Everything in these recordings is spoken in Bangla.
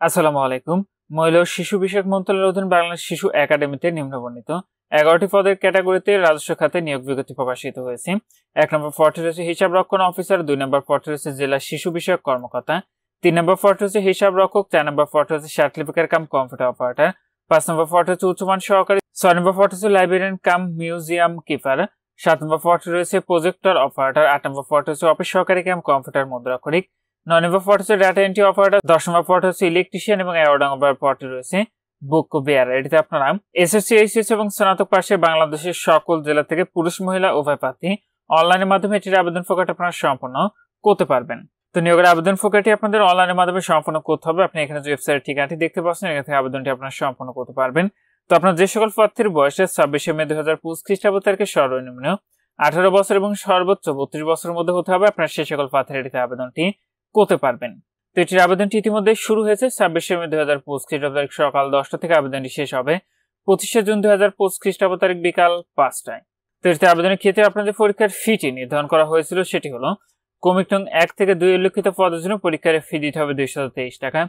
আসসালামু আলাইকুম। মহিলা ও শিশু বিষয়ক মন্ত্রণালয়ের অধীন বাংলাদেশ শিশু একাডেমিতে নিম্নবর্ণিত 11টি পদের ক্যাটাগরিতে রাজস্ব খাতে নিয়োগ বিজ্ঞপ্তি প্রকাশিত হয়েছে। 1 নম্বর পদটি রয়েছে হিসাব রক্ষণ অফিসার, 2 নম্বর পদটি রয়েছে জেলা শিশু বিষয়ক কর্মকর্তা, 3 নম্বর পদটি রয়েছে হিসাব রক্ষক, 4 নম্বর পদটি রয়েছে সার্টিফিকেট কাম কম্পিউটার অপারেটর, 5 নম্বর পদটি হচ্ছে উচ্চমান সহকারী, 6 নম্বর পদটি হচ্ছে লাইব্রেরিয়ান কাম মিউজিয়াম কিপার, 7 নম্বর পদটি রয়েছে প্রজেক্টর অপারেটর, 8 নম্বর পদটি হচ্ছে অফিস সহকারী কাম কম্পিউটার মুদ্রাক্ষরিক, 9 নম্বর পদ হচ্ছে ডাটা এন্ট্রি অপারেটর, 10 নম্বর পদ হচ্ছে ইলেকট্রিশিয়ান এবং 11 নম্বর পদটি রয়েছে বুক বেয়ারার। এটিতে আপনারা এসএসসি, এইচএস এবং স্নাতক পাশে বাংলাদেশের সকল জেলা থেকে পুরুষ মহিলা উভয় প্রার্থী অনলাইনের মাধ্যমে এটির আবেদন প্রক্রিয়াটি আপনারা সম্পন্ন করতে পারবেন। তো নিয়োগের আবেদন প্রক্রিয়াটি আপনাদের অনলাইনের মাধ্যমে সম্পন্ন করতে হবে। আপনি এখানে যে ওয়েবসাইটের ঠিকানাটি দেখতে পাচ্ছেন, এখান থেকে আবেদনটি আপনারা সম্পন্ন করতে পারবেন। তো আপনার যে সকল প্রার্থীর বয়স 26 মে 2025 খ্রিস্টাব্দ তারিখে সর্বনিম্ন 18 বছর এবং সর্বোচ্চ 32 বছরের মধ্যে হতে হবে, আপনারা সেই সকল প্রার্থীর এটিতে আবেদনটি করতে পারবেন। তো এটির আবেদনটি ইতিমধ্যে শুরু হয়েছে। 26 মে 2025 খ্রিস্টাব্দ তারিখ সকাল 10টা থেকে আবেদনটি শেষ হবে 25 জুন 2025 খ্রিস্টাব্দ তারিখ বিকাল 5টায়। তো এটিতে আবেদনের ক্ষেত্রে আপনাদের পরীক্ষার ফিটি নির্ধারণ করা হয়েছিল, সেটি হলো ক্রমিক নং 1 থেকে 2 উল্লেখিত পদের জন্য পরীক্ষার ফি দিতে হবে 223 টাকা,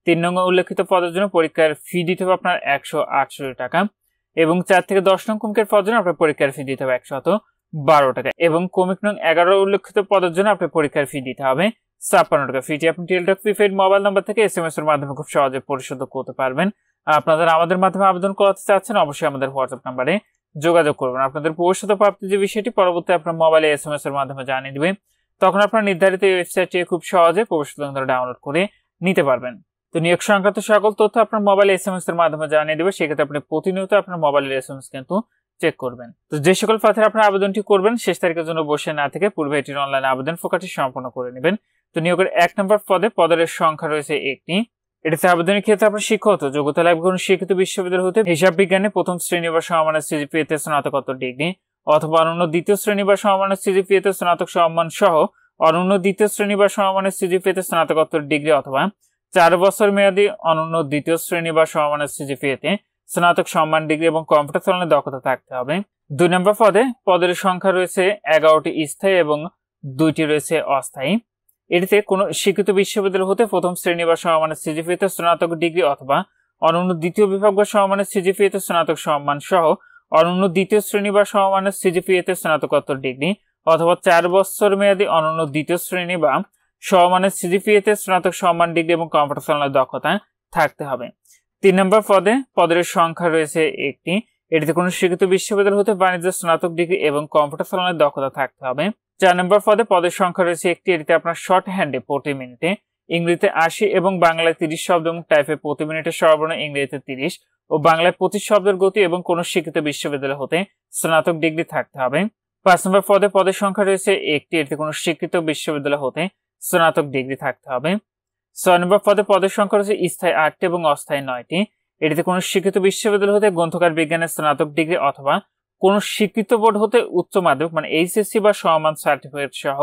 3 নং উল্লেখিত পদের জন্য পরীক্ষার ফি দিতে হবে আপনার 168 টাকা, এবং 4 থেকে 10 নং ক্রমিকের পদের জন্য আপনার পরীক্ষার ফি দিতে হবে 112 টাকা, এবং ক্রমিক নং 11 উল্লেখিত পদের জন্য আপনার পরীক্ষার ফি দিতে হবে 56 টাকা। ফিটি আপনি টেলিটক প্রিপেইড মোবাইল নাম্বার থেকে এসএমএস এর মাধ্যমে খুব সহজে পরিশোধ করতে পারবেন। আপনারা আমাদের মাধ্যমে আবেদন করাতে চাচ্ছেন, অবশ্যই আমাদের হোয়াটসঅ্যাপ নাম্বারে যোগাযোগ করবেন। আপনাদের পরিশোধ প্রাপ্তির যে বিষয়টি পরবর্তী আপনার মোবাইলে এসএমএস এর মাধ্যমে জানিয়ে দিবে, তখন আপনার নির্ধারিত ওয়েবসাইটে খুব সহজে পরিশোধ ডাউনলোড করে নিতে পারবেন। তো নিয়োগ সংক্রান্ত সকল তথ্য আপনার মোবাইলে এসএমএস এর মাধ্যমে জানিয়ে দেবে, সেক্ষেত্রে আপনি প্রতিনিয়ত আপনার মোবাইলের এসএমএস কিন্তু চেক করবেন। তো যে সকল প্রার্থীরা আপনার আবেদনটি করবেন শেষ তারিখের জন্য বসে না থেকে পূর্বে এটির অনলাইন আবেদন প্রক্রিয়াটি সম্পন্ন করে নেবেন। তো নিয়োগের 1 নম্বর পদের সংখ্যা রয়েছে একটি। এটিতে আবেদনের ক্ষেত্রে আপনার শিক্ষাগত যোগ্যতা লাগবে কোনো স্বীকৃত বিশ্ববিদ্যালয় হতে হিসাব বিজ্ঞানে প্রথম শ্রেণী বা সমমানের সিজিপিএতে স্নাতকোত্তর ডিগ্রি, অথবা অনন্য দ্বিতীয় শ্রেণী বা সমমানের সিজিপিএতে স্নাতক সম্মান সহ অনন্য দ্বিতীয় শ্রেণী বা সমমানের সিজিপিএতে স্নাতকোত্তর ডিগ্রি, অথবা 4 বছর মেয়াদী অনন্য দ্বিতীয় শ্রেণী বা সমমানের সিজিপিএতে স্নাতক সম্মান ডিগ্রি এবং কম্পিউটার চালানোর দক্ষতা থাকতে হবে। 2 নম্বর পদের সংখ্যা রয়েছে 11টি স্থায়ী এবং 2টি রয়েছে অস্থায়ী। এটিতে কোনো স্বীকৃত বিশ্ববিদ্যালয় হতে প্রথম শ্রেণী বা সমমানের সিজিপিএতে স্নাতক ডিগ্রি, অথবা অনন্য দ্বিতীয় বিভাগ বা সমমানের সিজিপিএতে স্নাতক সম্মান সহ অনন্য দ্বিতীয় শ্রেণী বা সমমানের সিজিপিএতে স্নাতকোত্তর ডিগ্রি, অথবা 4 বছর মেয়াদী অনন্য দ্বিতীয় শ্রেণী বা সমমানের সিজিপিএতে স্নাতক সম্মান ডিগ্রি এবং কম্পিউটার চালানোর দক্ষতা থাকতে হবে। 3 নম্বর পদের সংখ্যা রয়েছে একটি। এটিতে কোনো স্বীকৃত বিশ্ববিদ্যালয় হতে বাণিজ্য স্নাতক ডিগ্রি এবং কম্পিউটার চালানোর দক্ষতা থাকতে হবে। 4 নম্বর পদের সংখ্যা রয়েছে একটি। এটিতে আপনার শর্ট হ্যান্ডে প্রতি মিনিটে ইংরেজিতে 80 এবং বাংলায় 30 শব্দ এবং টাইপে প্রতি মিনিটে সর্বনিম্ন ইংরেজিতে 30 ও বাংলায় 25 শব্দের গতি এবং কোনো স্বীকৃত বিশ্ববিদ্যালয় হতে স্নাতক ডিগ্রি থাকতে হবে। 5 নম্বর পদের সংখ্যা রয়েছে একটি। এটিতে কোনো স্বীকৃত বিশ্ববিদ্যালয় হতে স্নাতক ডিগ্রি থাকতে হবে। 6 নম্বর পদের সংখ্যা রয়েছে স্থায়ী 8টি এবং অস্থায়ী 9টি। এটিতে কোনো স্বীকৃত বিশ্ববিদ্যালয় হতে গ্রন্থকার বিজ্ঞানের স্নাতক ডিগ্রি, অথবা কোনো স্বীকৃত বোর্ড হতে উচ্চ মাধ্যমিক মানে এইচএসসি বা সমমান সার্টিফিকেট সহ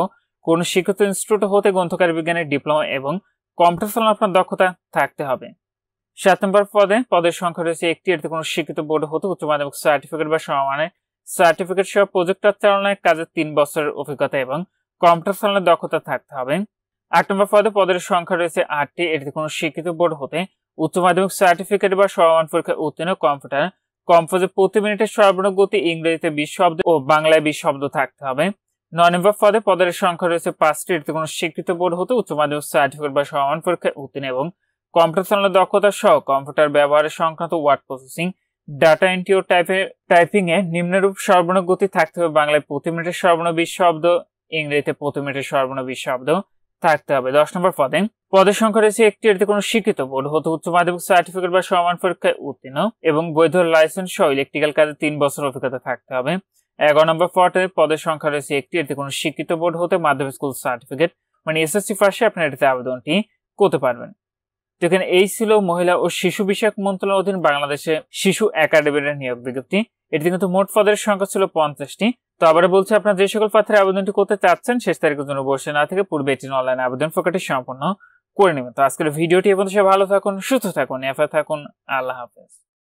কোনো স্বীকৃত ইনস্টিটিউট হতে গ্রন্থকার বিজ্ঞানের ডিপ্লোমা এবং কম্পিউটার চালানোর আপনার দক্ষতা থাকতে হবে। 7 নম্বর পদের সংখ্যা রয়েছে একটি। এটিতে কোনো স্বীকৃত বোর্ড হতে উচ্চ মাধ্যমিক সার্টিফিকেট বা সমমানের সার্টিফিকেট সহ প্রজেক্টর চালনায় কাজের 3 বছরের অভিজ্ঞতা এবং কম্পিউটার চালানোর দক্ষতা থাকতে হবে। 8 নম্বর পদের সংখ্যা রয়েছে 8টি। এটিতে কোনো স্বীকৃত বোর্ড হতে উচ্চ মাধ্যমিক সার্টিফিকেট বা সমমান পরীক্ষায় উত্তীর্ণ কম্পিউটার কম্পোজে প্রতি মিনিটের সর্বনিম্ন গতি ইংরেজিতে 20 শব্দ ও বাংলায় 20 শব্দ থাকতে হবে। 9 নম্বর পদের সংখ্যা রয়েছে 5টি। এটিতে কোনো স্বীকৃত বোর্ড হতে উচ্চ মাধ্যমিক সার্টিফিকেট বা সমমান পরীক্ষায় উত্তীর্ণ এবং কম্পিউটার চালানোর দক্ষতা সহ কম্পিউটার ব্যবহারের সংক্রান্ত ওয়ার্ড প্রসেসিং, ডাটা এন্ট্রি ও টাইপিং এ নিম্নরূপ সর্বনিম্ন গতি থাকতে হবে। বাংলায় প্রতি মিনিটের সর্বনিম্ন 20 শব্দ, ইংরেজিতে প্রতি মিনিটের সর্বনিম্ন 20 শব্দ থাকতে হবে। 10 নম্বর পদের সংখ্যা রয়েছে একটি। এটিতে কোনো স্বীকৃত বোর্ড হতে উচ্চ মাধ্যমিক সার্টিফিকেট বা সমমান পরীক্ষায় উত্তীর্ণ এবং বৈধ লাইসেন্স সহ ইলেকট্রিক্যাল কাজে 3 বছর অভিজ্ঞতা থাকতে হবে। 11 নম্বর পদের সংখ্যা রয়েছে একটি। এটিতে কোনো স্বীকৃত বোর্ড হতে মাধ্যমিক স্কুল সার্টিফিকেট মানে এসএসসি পাশে আপনার এটিতে আবেদনটি করতে পারবেন। তো এখানে এই ছিল মহিলা ও শিশু বিষয়ক মন্ত্রণালয়ের অধীন বাংলাদেশে শিশু একাডেমির নিয়োগ বিজ্ঞপ্তি। এটিতে কিন্তু মোট পদের সংখ্যা ছিল 50টি। তো আবার বলছি, আপনারা যে সকল প্রার্থীরা আবেদনটি করতে চাচ্ছেন শেষ তারিখের জন্য বসে না থেকে পূর্বে এটির অনলাইন আবেদন প্রক্রিয়াটি সম্পন্ন করে নেবেন। তো আজকের ভিডিওটি এবং ভালো থাকুন, সুস্থ থাকুন, এফআই থাকুন। আল্লাহ হাফেজ।